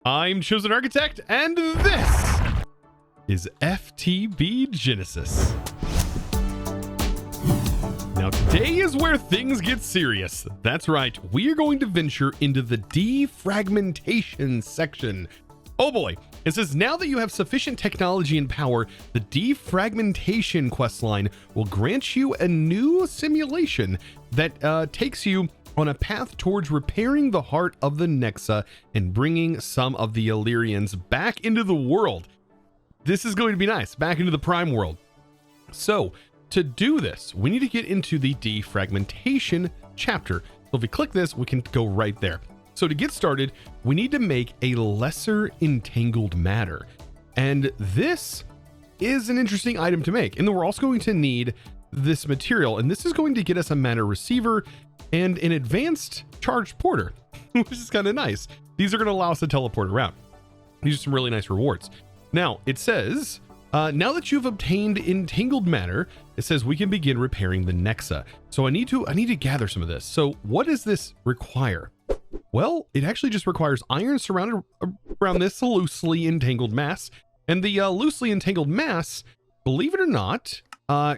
I'm ChosenArchitect, and this is FTB Genesis. Now, today is where things get serious. That's right, we are going to venture into the defragmentation section. Oh boy, it says now that you have sufficient technology and power, the defragmentation questline will grant you a new simulation that takes you on a path towards repairing the heart of the Nexa and bringing some of the Elyrians back into the world. This is going to be nice, back into the prime world. So to do this, we need to get into the defragmentation chapter. So if we click this, we can go right there. So to get started, we need to make a lesser entangled matter. And this is an interesting item to make. And then we're also going to need this material, and this is going to get us a matter receiver and an advanced charged porter, which is kind of nice. These are going to allow us to teleport around. These are some really nice rewards. Now it says, now that you've obtained entangled matter, it says we can begin repairing the Nexa. So I need to gather some of this. So what does this require? Well, it actually just requires iron surrounded around this loosely entangled mass. And the loosely entangled mass, believe it or not,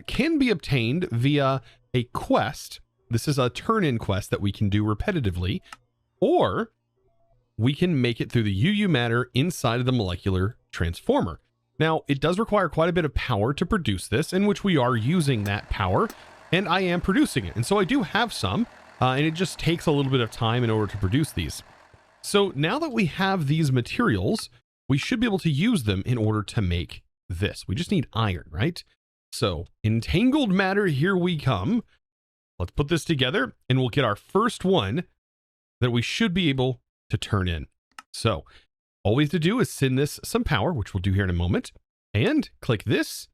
can be obtained via a quest. This is a turn-in quest that we can do repetitively, or we can make it through the UU matter inside of the molecular transformer. Now, it does require quite a bit of power to produce this, in which we are using that power, and I am producing it. And so I do have some, and it just takes a little bit of time in order to produce these. So now that we have these materials, we should be able to use them in order to make this. We just need iron, right? So entangled matter, here we come. Let's put this together and we'll get our first one that we should be able to turn in. So all we have to do is send this some power, which we'll do here in a moment, and click this.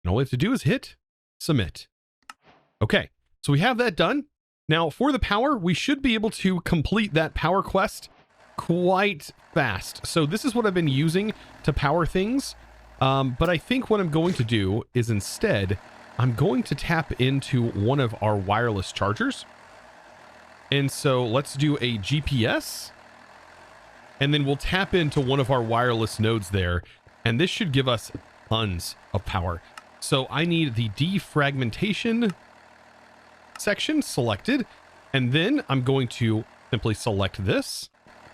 And all we have to do is hit submit. Okay, so we have that done. Now for the power, we should be able to complete that power quest quite fast. So this is what I've been using to power things. But I think what I'm going to do is instead, I'm going to tap into one of our wireless chargers. And so let's do a GPS. And then we'll tap into one of our wireless nodes there. And this should give us tons of power. So I need the defragmentation section selected. And then I'm going to simply select this.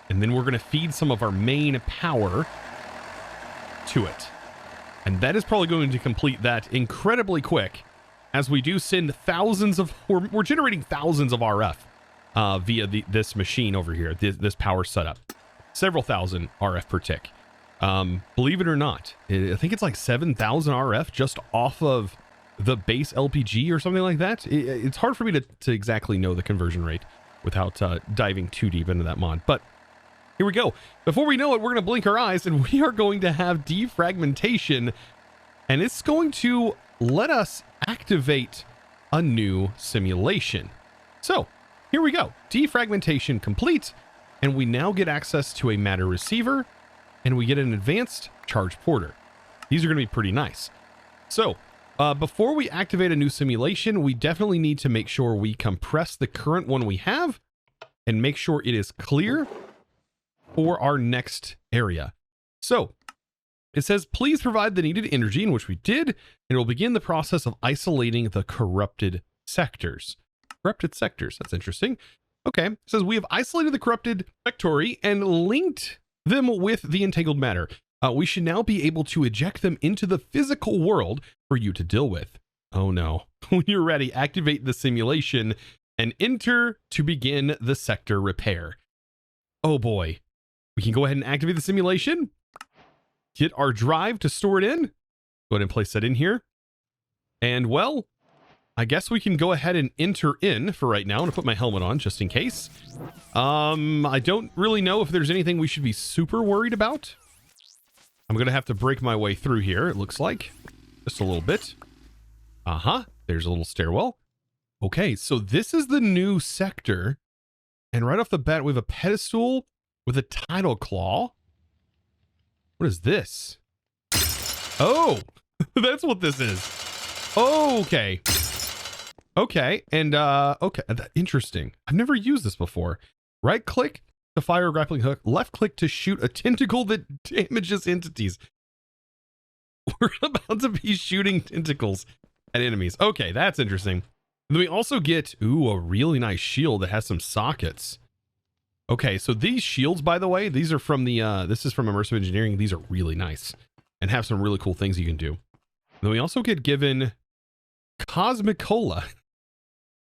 And then we're going to feed some of our main power to it. And that is probably going to complete that incredibly quick, as we do send thousands of, we're generating thousands of RF via this machine over here, this power setup. Several thousand RF per tick. Believe it or not, I think it's like 7,000 RF just off of the base LPG or something like that. It's hard for me to exactly know the conversion rate without diving too deep into that mod. But here we go. Before we know it, we're going to blink our eyes and we are going to have defragmentation, and it's going to let us activate a new simulation. So here we go. Defragmentation complete, and we now get access to a matter receiver, and we get an advanced charge porter. These are going to be pretty nice. So before we activate a new simulation, we definitely need to make sure we compress the current one we have and make sure it is clear for our next area. So it says, please provide the needed energy, in which we did, and it will begin the process of isolating the corrupted sectors. Corrupted sectors, that's interesting. Okay, it says we have isolated the corrupted sectori and linked them with the entangled matter. We should now be able to eject them into the physical world for you to deal with. Oh no. When you're ready, activate the simulation and enter to begin the sector repair. Oh boy. We can go ahead and activate the simulation, get our drive to store it in, go ahead and place that in here. And well, I guess we can go ahead and enter in for right now. I'm gonna put my helmet on just in case. I don't really know if there's anything we should be super worried about. I'm gonna have to break my way through here, it looks like. Just a little bit. There's a little stairwell. Okay, so this is the new sector. And right off the bat, we have a pedestal with a tidal claw. What is this? Oh, that's what this is. Oh, okay. Okay, and okay, interesting. I've never used this before. Right click to fire a grappling hook, left click to shoot a tentacle that damages entities. We're about to be shooting tentacles at enemies. Okay, that's interesting. And then we also get, ooh, a really nice shield that has some sockets. Okay, so these shields, by the way, these are from the, this is from Immersive Engineering. These are really nice and have some really cool things you can do. And then we also get given Cosmic Cola,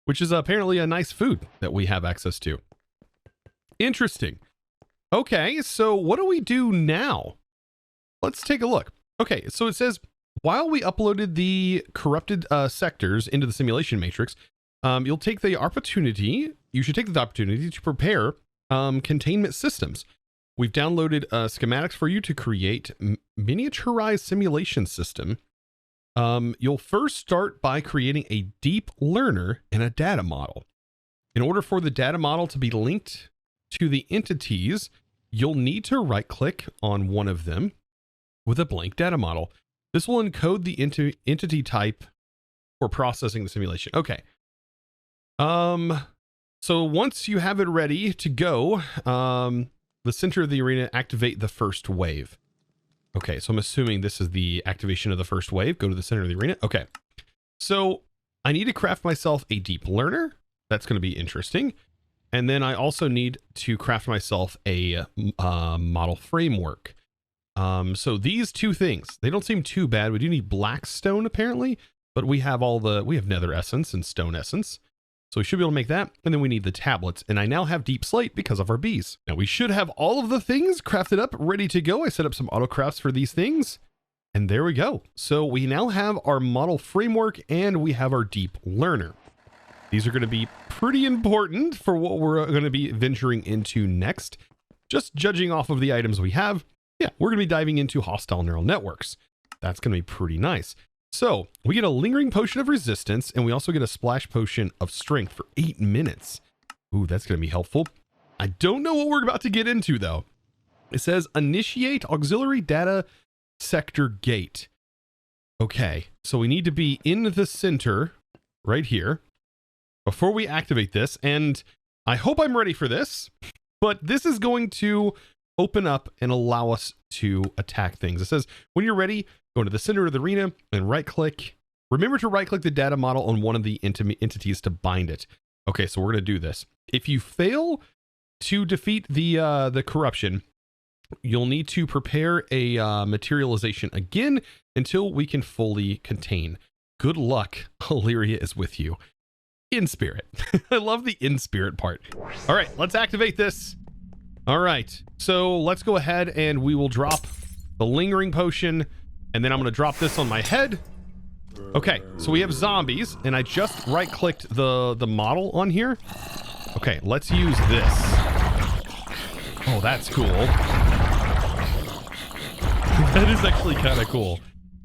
which is apparently a nice food that we have access to. Interesting. Okay, so what do we do now? Let's take a look. Okay, so it says, while we uploaded the corrupted sectors into the simulation matrix, you should take the opportunity to prepare containment systems. We've downloaded schematics for you to create miniaturized simulation system. You'll first start by creating a deep learner and a data model. In order for the data model to be linked to the entities, you'll need to right click on one of them with a blank data model. This will encode the entity type for processing the simulation. Okay. So once you have it ready to go, the center of the arena, activate the first wave. Okay, so I'm assuming this is the activation of the first wave. Go to the center of the arena. Okay. So I need to craft myself a deep learner. That's going to be interesting. And then I also need to craft myself a model framework. So these two things, they don't seem too bad. We do need black stone apparently, but we have nether essence and stone essence. So we should be able to make that. And then we need the tablets. And I now have deep slate because of our bees. Now we should have all of the things crafted up, ready to go. I set up some auto crafts for these things. And there we go. So we now have our model framework and we have our deep learner. These are going to be pretty important for what we're going to be venturing into next. Just judging off of the items we have. Yeah, we're going to be diving into hostile neural networks. That's going to be pretty nice. So we get a lingering potion of resistance and we also get a splash potion of strength for 8 minutes. Ooh, that's going to be helpful. I don't know what we're about to get into though. It says initiate auxiliary data sector gate. Okay, so we need to be in the center right here before we activate this. And I hope I'm ready for this, but this is going to open up and allow us to attack things. It says, when you're ready, go to the center of the arena and right click. Remember to right click the data model on one of the entities to bind it. Okay, so we're going to do this. If you fail to defeat the corruption, you'll need to prepare a materialization again until we can fully contain. Good luck. Elyria is with you. In spirit. I love the in spirit part. All right, let's activate this. All right, so let's go ahead and we will drop the lingering potion, and then I'm going to drop this on my head. Okay, so we have zombies, and I just right-clicked the model on here. Okay, let's use this. Oh, that's cool. That is actually kind of cool.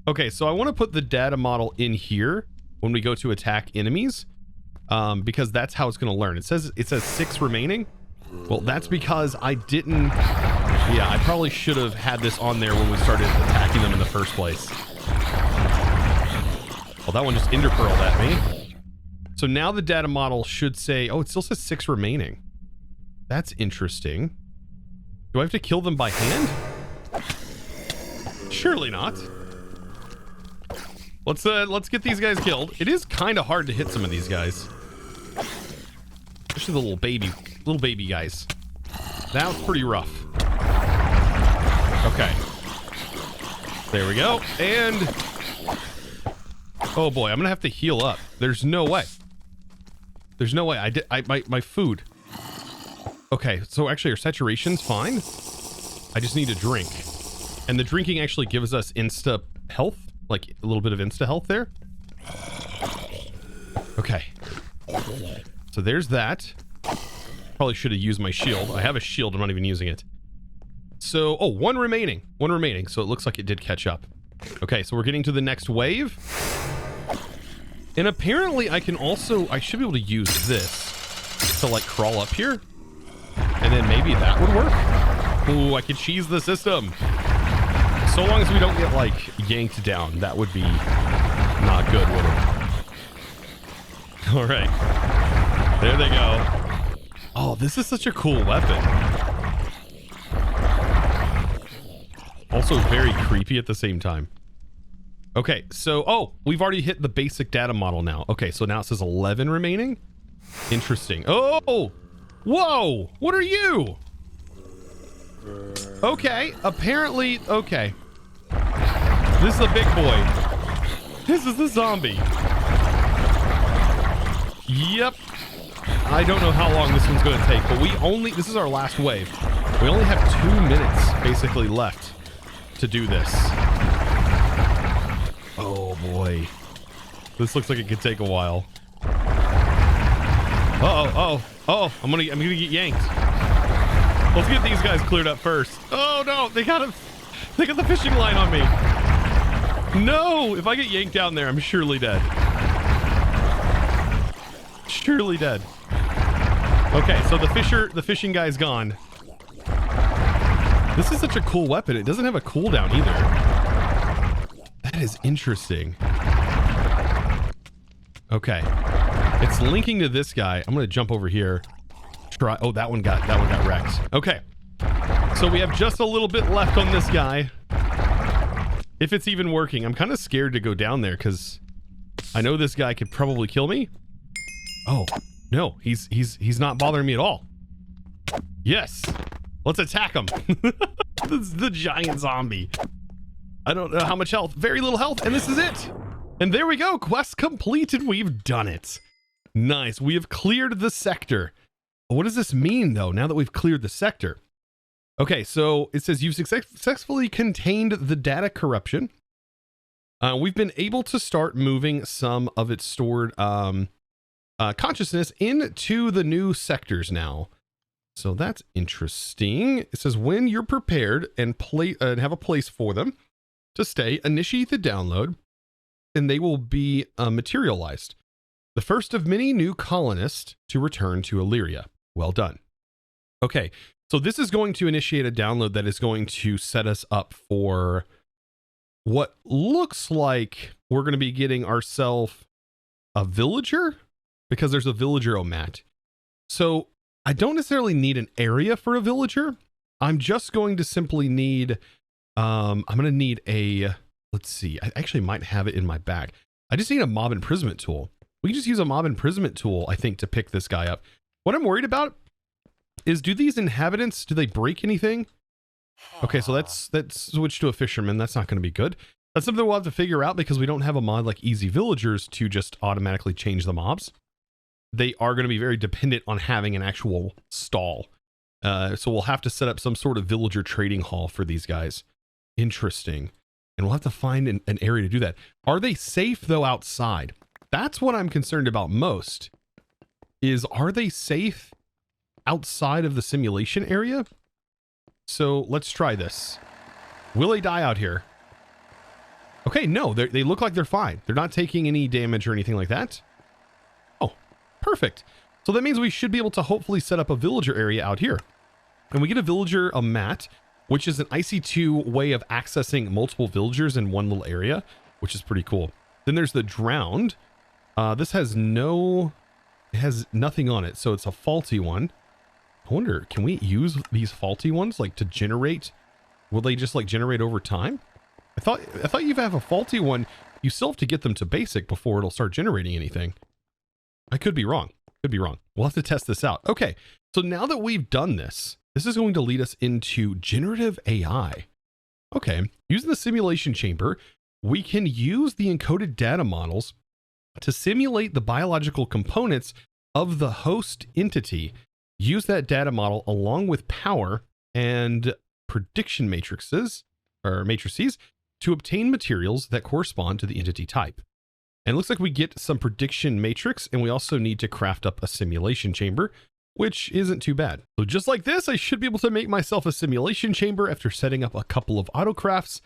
Okay, so I want to put the data model in here when we go to attack enemies, because that's how it's going to learn. It says 6 remaining. Well, that's because I didn't... Yeah, I probably should have had this on there when we started attacking them in the first place. Well, that one just enderpearled at me. So now the data model should say... Oh, it still says 6 remaining. That's interesting. Do I have to kill them by hand? Surely not. Let's get these guys killed. It is kind of hard to hit some of these guys. Especially the little baby guys. That was pretty rough. Okay. There we go. And oh boy, I'm gonna have to heal up. There's no way. There's no way. My food. Okay, so actually our saturation's fine. I just need a drink. And the drinking actually gives us insta health, like a little bit of insta health there. Okay. So there's that. Probably should have used my shield. I have a shield, I'm not even using it. So, oh, one remaining. So it looks like it did catch up. Okay, so we're getting to the next wave. And apparently I should be able to use this to like crawl up here. And then maybe that would work. Ooh, I could cheese the system. So long as we don't get like yanked down, that would be not good, would it? All right. There they go. Oh, this is such a cool weapon. Also very creepy at the same time. Okay, so, oh, we've already hit the basic data model now. Okay, so now it says 11 remaining. Interesting. Oh, whoa, what are you? Okay, apparently, okay. This is a big boy. This is the zombie. Yep. I don't know how long this one's going to take, but this is our last wave. We only have 2 minutes basically left to do this. Oh boy. This looks like it could take a while. Oh, I'm gonna get yanked. Let's get these guys cleared up first. Oh no, they got the fishing line on me. No, if I get yanked down there, I'm surely dead. Surely dead. Okay, so the fishing guy's gone. This is such a cool weapon. It doesn't have a cooldown either. That is interesting. Okay. It's linking to this guy. I'm gonna jump over here. Try. Oh, that one got wrecked. Okay. So we have just a little bit left on this guy. If it's even working. I'm kind of scared to go down there because I know this guy could probably kill me. Oh, no, he's not bothering me at all. Yes. Let's attack him. This is the giant zombie. I don't know how much health. Very little health, and this is it. And there we go. Quest completed. We've done it. Nice. We have cleared the sector. What does this mean, though, now that we've cleared the sector? Okay, so it says you've successfully contained the data corruption. We've been able to start moving some of its stored consciousness into the new sectors now. So that's interesting. It says when you're prepared and have a place for them to stay, initiate the download, and they will be materialized. The first of many new colonists to return to Elyria. Well done. Okay, so this is going to initiate a download that is going to set us up for what looks like we're going to be getting ourselves a villager, because there's a villager omat. So I don't necessarily need an area for a villager. I'm just going to simply need, I'm going to need a, let's see, I actually might have it in my bag. I just need a mob imprisonment tool. We can just use a mob imprisonment tool, I think, to pick this guy up. What I'm worried about is, do these inhabitants, do they break anything? Okay, so let's switch to a fisherman. That's not going to be good. That's something we'll have to figure out because we don't have a mod like Easy Villagers to just automatically change the mobs. They are going to be very dependent on having an actual stall. So we'll have to set up some sort of villager trading hall for these guys. Interesting. And we'll have to find an area to do that. Are they safe, though, outside? That's what I'm concerned about most. Are they safe outside of the simulation area? So let's try this. Will they die out here? Okay, no, they look like they're fine. They're not taking any damage or anything like that. Oh, perfect. So that means we should be able to hopefully set up a villager area out here. And we get a villager, a mat, which is an IC2 way of accessing multiple villagers in one little area, which is pretty cool. Then there's the drowned. This has nothing on it, so it's a faulty one. I wonder, can we use these faulty ones like to generate? Will they just like generate over time? I thought you have a faulty one, you still have to get them to basic before it'll start generating anything. I could be wrong. Could be wrong. We'll have to test this out. Okay, so now that we've done this, this is going to lead us into generative AI. Okay, using the simulation chamber, we can use the encoded data models to simulate the biological components of the host entity. Use that data model along with power and prediction matrices to obtain materials that correspond to the entity type. And it looks like we get some prediction matrix, and we also need to craft up a simulation chamber, which isn't too bad. So just like this, I should be able to make myself a simulation chamber after setting up a couple of autocrafts.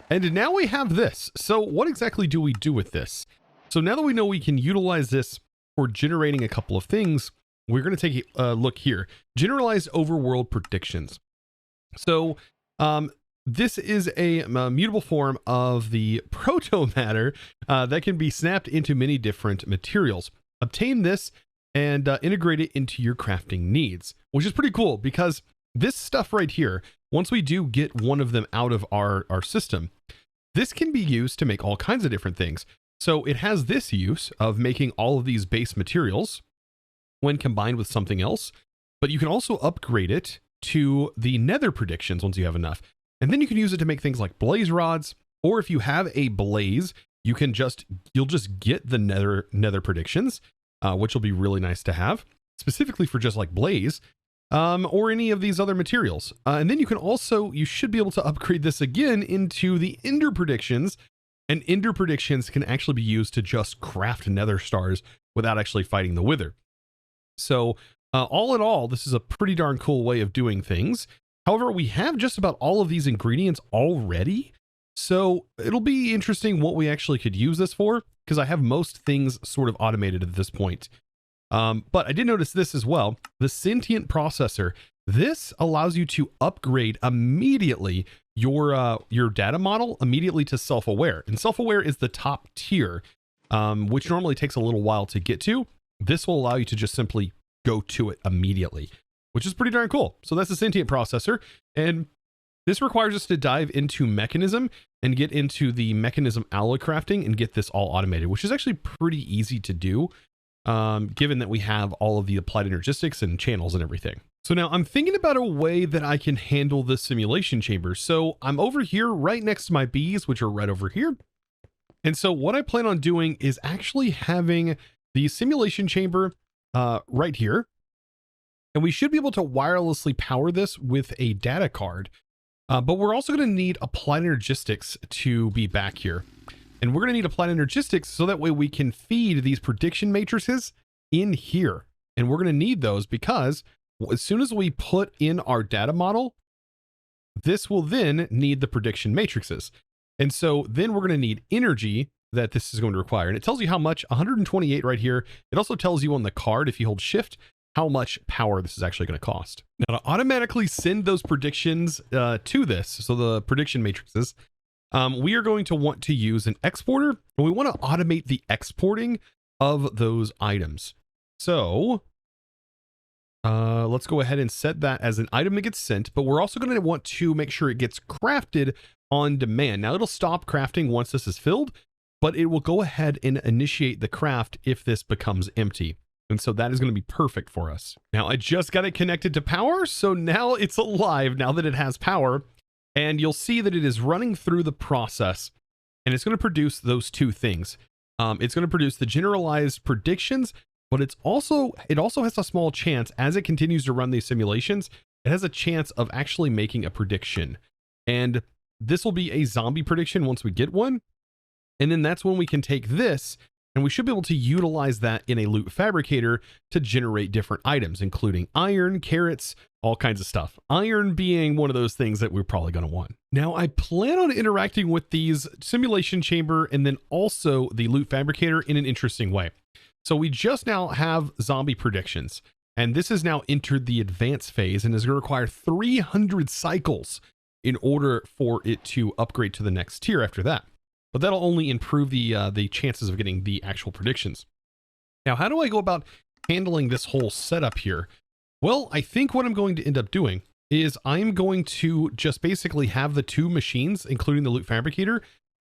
And now we have this. So what exactly do we do with this? So now that we know we can utilize this for generating a couple of things, we're going to take a look here. Generalized overworld predictions. So this is a mutable form of the proto matter that can be snapped into many different materials. Obtain this and integrate it into your crafting needs, which is pretty cool because this stuff right here, once we do get one of them out of our system, this can be used to make all kinds of different things. So it has this use of making all of these base materials when combined with something else, but you can also upgrade it to the nether predictions once you have enough. And then you can use it to make things like blaze rods, or if you have a blaze, you'll just get the nether predictions, which will be really nice to have, specifically for just like blaze, or any of these other materials. And then you should be able to upgrade this again into the ender predictions, and ender predictions can actually be used to just craft nether stars without actually fighting the wither. So all in all, this is a pretty darn cool way of doing things. However, we have just about all of these ingredients already, so it'll be interesting what we actually could use this for, because I have most things sort of automated at this point. But I did notice this as well, the Sentient processor. This allows you to upgrade immediately your data model immediately to self-aware. And self-aware is the top tier, which normally takes a little while to get to. This will allow you to just simply go to it immediately, which is pretty darn cool. So that's the Sentient processor. And this requires us to dive into mechanism and get into the mechanism alloy crafting and get this all automated, which is actually pretty easy to do, given that we have all of the applied energistics and channels and everything. So now I'm thinking about a way that I can handle this simulation chamber. So I'm over here right next to my bees, which are right over here. And so what I plan on doing is actually having the simulation chamber right here. And we should be able to wirelessly power this with a data card. But we're also going to need applied energistics to be back here. And we're going to need applied energistics so that way we can feed these prediction matrices in here. And we're going to need those because as soon as we put in our data model, this will then need the prediction matrices. And so then we're going to need energy that this is going to require. And it tells you how much, 128 right here. It also tells you on the card, if you hold shift, how much power this is actually going to cost. Now to automatically send those predictions to this, so the prediction matrices, we are going to want to use an exporter, and we want to automate the exporting of those items. So let's go ahead and set that as an item that gets sent, but we're also going to want to make sure it gets crafted on demand. Now it'll stop crafting once this is filled, but it will go ahead and initiate the craft if this becomes empty. And so that is going to be perfect for us. Now I just got it connected to power, so now it's alive now that it has power. And you'll see that it is running through the process, and it's going to produce those two things. It's going to produce the generalized predictions, but it also has a small chance, as it continues to run these simulations, it has a chance of actually making a prediction. And this will be a zombie prediction once we get one. And then that's when we can take this, and we should be able to utilize that in a loot fabricator to generate different items, including iron, carrots, all kinds of stuff. Iron being one of those things that we're probably going to want. Now, I plan on interacting with these simulation chamber and then also the loot fabricator in an interesting way. So we just now have zombie predictions, and this has now entered the advanced phase and is going to require 300 cycles in order for it to upgrade to the next tier after that. But that'll only improve the chances of getting the actual predictions. Now, how do I go about handling this whole setup here? Well, I think what I'm going to end up doing is I'm going to just basically have the two machines, including the loot fabricator,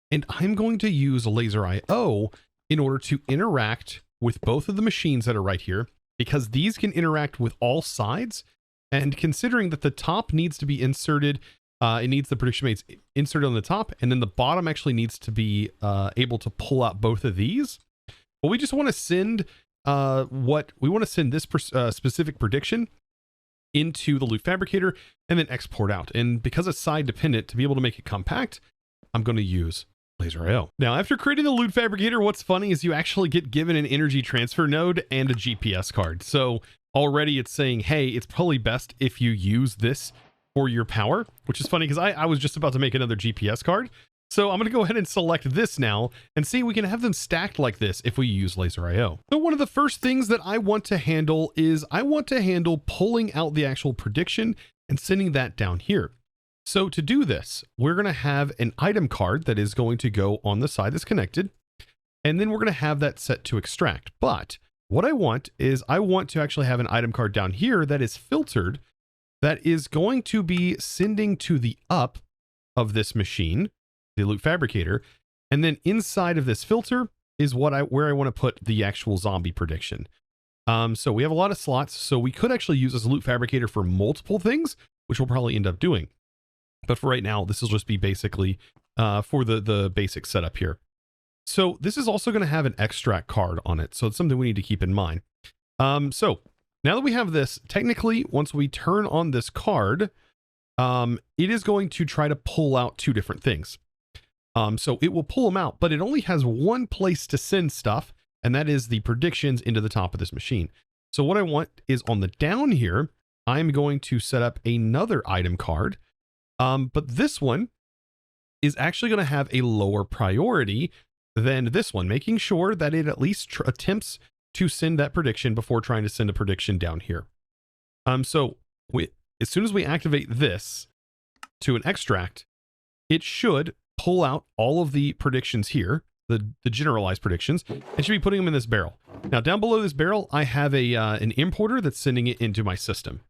and I'm going to use laser IO in order to interact with both of the machines that are right here, because these can interact with all sides. And considering that the top needs to be inserted, it needs the prediction mates inserted on the top, and then the bottom actually needs to be able to pull out both of these. But we just want to send this specific prediction into the loot fabricator and then export out. And because it's side dependent, to be able to make it compact, I'm going to use laser IO. Now, after creating the loot fabricator, what's funny is you actually get given an energy transfer node and a GPS card. So already it's saying, hey, it's probably best if you use this for your power, which is funny because I was just about to make another GPS card. So I'm going to go ahead and select this now and see we can have them stacked like this if we use laser IO. So one of the first things that I want to handle is I want to handle pulling out the actual prediction and sending that down here. So to do this, we're going to have an item card that is going to go on the side that's connected. And then we're going to have that set to extract. But what I want is I want to actually have an item card down here that is filtered, that is going to be sending to the up of this machine, the loot fabricator. And then inside of this filter is where I want to put the actual zombie prediction. So we have a lot of slots, so we could actually use this loot fabricator for multiple things, which we'll probably end up doing. But for right now, this will just be basically for the basic setup here. So this is also going to have an extract card on it. So it's something we need to keep in mind. So now that we have this, technically, once we turn on this card, it is going to try to pull out two different things. So it will pull them out, but it only has one place to send stuff, and that is the predictions into the top of this machine. So what I want is on the down here, I'm going to set up another item card. But this one is actually going to have a lower priority than this one, making sure that it at least attempts to send that prediction before trying to send a prediction down here. So as soon as we activate this to an extract, it should pull out all of the predictions here, the generalized predictions, and should be putting them in this barrel. Now down below this barrel, I have an importer that's sending it into my system.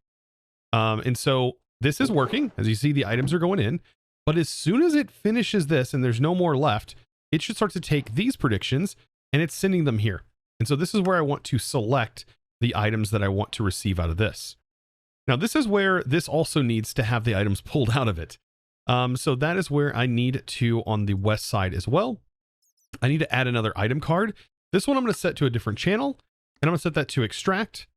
And so this is working. As you see, the items are going in, but as soon as it finishes this and there's no more left, it should start to take these predictions and it's sending them here. And so this is where I want to select the items that I want to receive out of this. Now this is where this also needs to have the items pulled out of it. So that is where I need to, on the west side as well, I need to add another item card. This one I'm going to set to a different channel, and I'm going to set that to extract.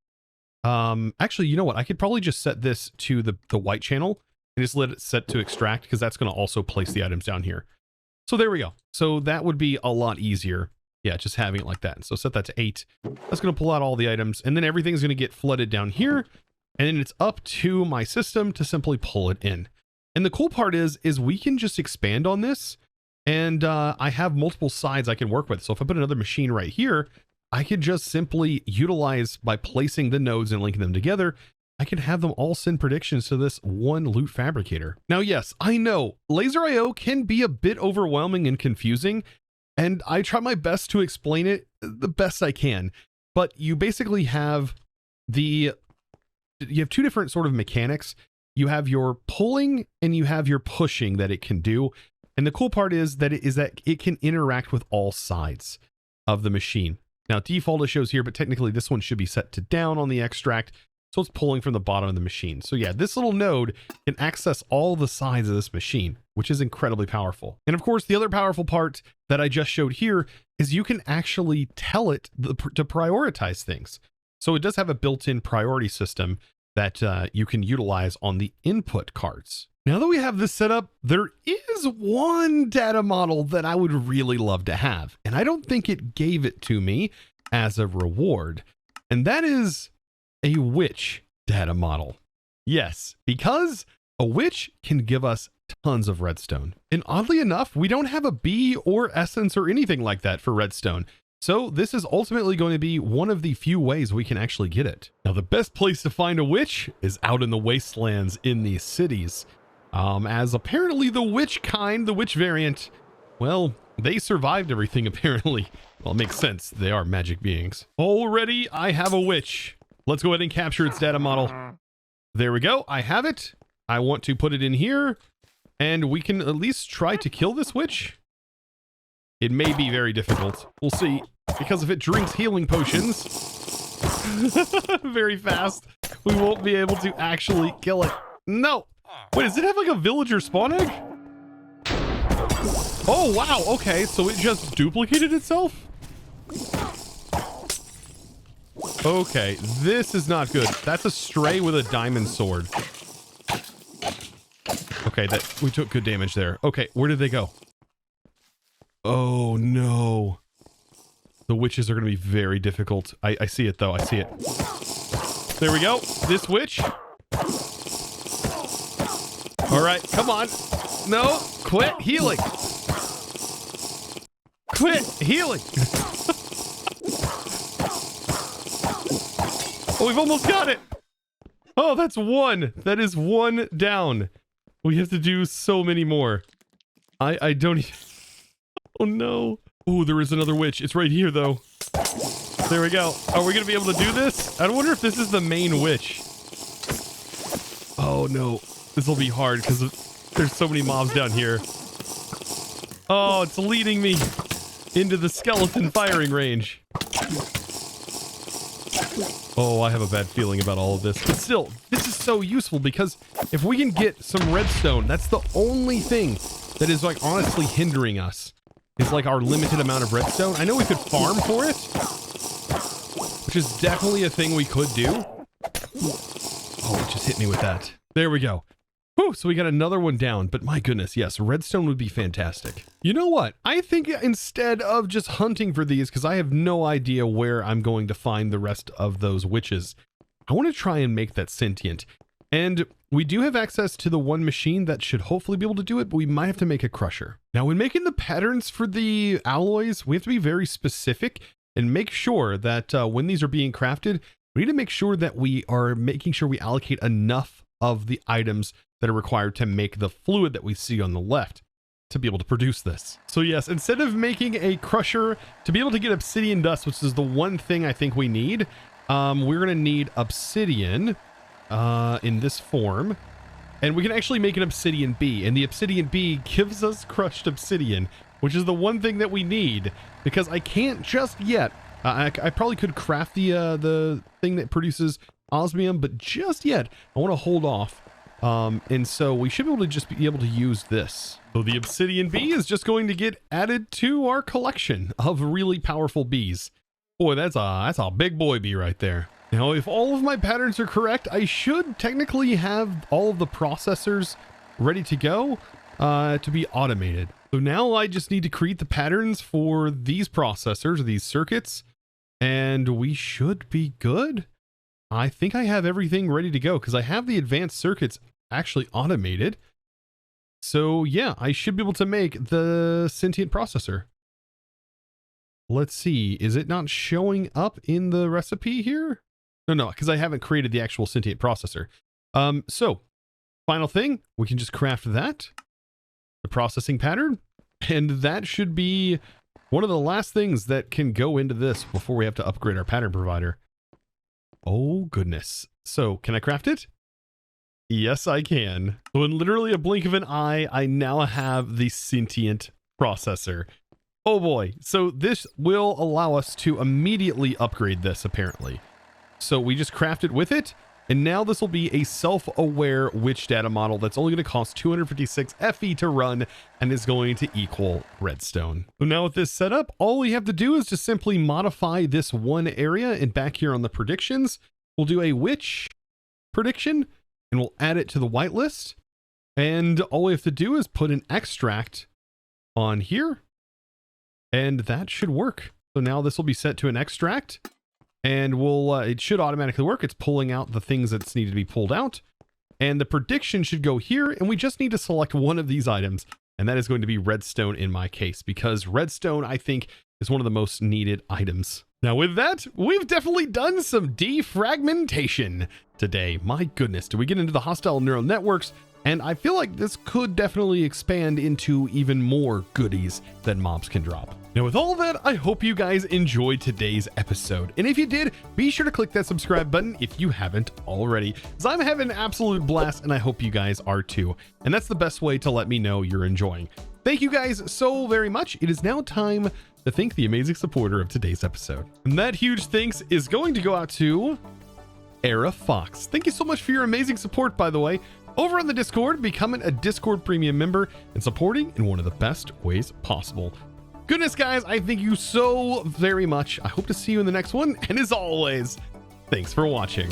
Actually, you know what? I could probably just set this to the white channel and just let it set to extract, because that's going to also place the items down here. So there we go. So that would be a lot easier. Yeah, just having it like that. So set that to 8. That's going to pull out all the items, and then everything's going to get flooded down here, and then it's up to my system to simply pull it in. And the cool part is we can just expand on this, and I have multiple sides I can work with. So if I put another machine right here, I could just simply utilize, by placing the nodes and linking them together, I can have them all send predictions to this one loot fabricator. Now, yes, I know Laser.io can be a bit overwhelming and confusing, and I try my best to explain it the best I can. But you basically have you have two different sort of mechanics. You have your pulling and you have your pushing that it can do. And the cool part is that it can interact with all sides of the machine. Now, default it shows here, but technically this one should be set to down on the extract. So it's pulling from the bottom of the machine. So yeah, this little node can access all the sides of this machine, which is incredibly powerful. And of course, the other powerful part that I just showed here is you can actually tell it to prioritize things. So it does have a built-in priority system that you can utilize on the input cards. Now that we have this set up, there is one data model that I would really love to have, and I don't think it gave it to me as a reward, and that is a witch data model. Yes, because a witch can give us tons of redstone. And oddly enough, we don't have a bee or essence or anything like that for redstone. So this is ultimately going to be one of the few ways we can actually get it. Now, the best place to find a witch is out in the wastelands in these cities. As apparently the witch kind, the witch variant, well, they survived everything apparently. Well, it makes sense. They are magic beings. Already, I have a witch. Let's go ahead and capture its data model. There we go. I have it. I want to put it in here, and we can at least try to kill this witch. It may be very difficult. We'll see. Because if it drinks healing potions very fast, we won't be able to actually kill it. No. Wait, does it have like a villager spawn egg? Oh, wow. Okay, so it just duplicated itself? Okay, this is not good. That's a stray with a diamond sword. Okay, we took good damage there. Okay, where did they go? Oh, no. The witches are going to be very difficult. I see it, though. I see it. There we go. This witch. All right, come on. No, quit healing. Quit healing. Oh, we've almost got it. Oh, that's one. That is one down. We have to do so many more. I don't even... Oh, no. Oh, there is another witch. It's right here, though. There we go. Are we going to be able to do this? I wonder if this is the main witch. Oh, no. This will be hard because there's so many mobs down here. Oh, it's leading me into the skeleton firing range. Oh, I have a bad feeling about all of this. But still, this is so useful because if we can get some redstone, that's the only thing that is like honestly hindering us. Is like our limited amount of redstone. I know we could farm for it, which is definitely a thing we could do. Oh, it just hit me with that. There we go. Whew, so we got another one down, but my goodness, yes, redstone would be fantastic. You know what? I think instead of just hunting for these, because I have no idea where I'm going to find the rest of those witches, I want to try and make that sentient. And we do have access to the one machine that should hopefully be able to do it, but we might have to make a crusher. Now, when making the patterns for the alloys, we have to be very specific and make sure that when these are being crafted, we need to make sure that we are making sure we allocate enough of the items that are required to make the fluid that we see on the left to be able to produce this. So yes, instead of making a crusher to be able to get obsidian dust, which is the one thing I think we need, we're going to need obsidian in this form, and we can actually make an obsidian bee, and the obsidian bee gives us crushed obsidian, which is the one thing that we need, because I can't just yet. I probably could craft the thing that produces osmium, but just yet I want to hold off. And so we should be able to just be able to use this. So the obsidian bee is just going to get added to our collection of really powerful bees. Boy, that's a big boy bee right there. Now, if all of my patterns are correct, I should technically have all of the processors ready to go to be automated. So now I just need to create the patterns for these processors, these circuits, and we should be good. I think I have everything ready to go because I have the advanced circuits actually automated. So yeah, I should be able to make the sentient processor. Let's see, is it not showing up in the recipe here? No, because I haven't created the actual sentient processor. So final thing, we can just craft that, the processing pattern, and that should be one of the last things that can go into this before we have to upgrade our pattern provider. Oh goodness. So can I craft it? Yes, I can. So in literally a blink of an eye, I now have the sentient processor. Oh boy. So this will allow us to immediately upgrade this apparently. So we just crafted with it. And now this will be a self-aware witch data model that's only going to cost 256 FE to run and is going to equal redstone. So now with this set up, all we have to do is just simply modify this one area, and back here on the predictions, we'll do a witch prediction and we'll add it to the whitelist. And all we have to do is put an extract on here and that should work. So now this will be set to an extract. And it should automatically work. It's pulling out the things that's needed to be pulled out. And the prediction should go here. And we just need to select one of these items. And that is going to be redstone in my case, because redstone, I think, is one of the most needed items. Now with that, we've definitely done some defragmentation today. My goodness, do we get into the hostile neural networks? And I feel like this could definitely expand into even more goodies that mobs can drop. Now with all that, I hope you guys enjoyed today's episode. And if you did, be sure to click that subscribe button if you haven't already, because I'm having an absolute blast and I hope you guys are too. And that's the best way to let me know you're enjoying. Thank you guys so very much. It is now time to thank the amazing supporter of today's episode. And that huge thanks is going to go out to Era Fox. Thank you so much for your amazing support, by the way. Over on the Discord, becoming a Discord premium member and supporting in one of the best ways possible. Goodness, guys, I thank you so very much. I hope to see you in the next one. And as always, thanks for watching.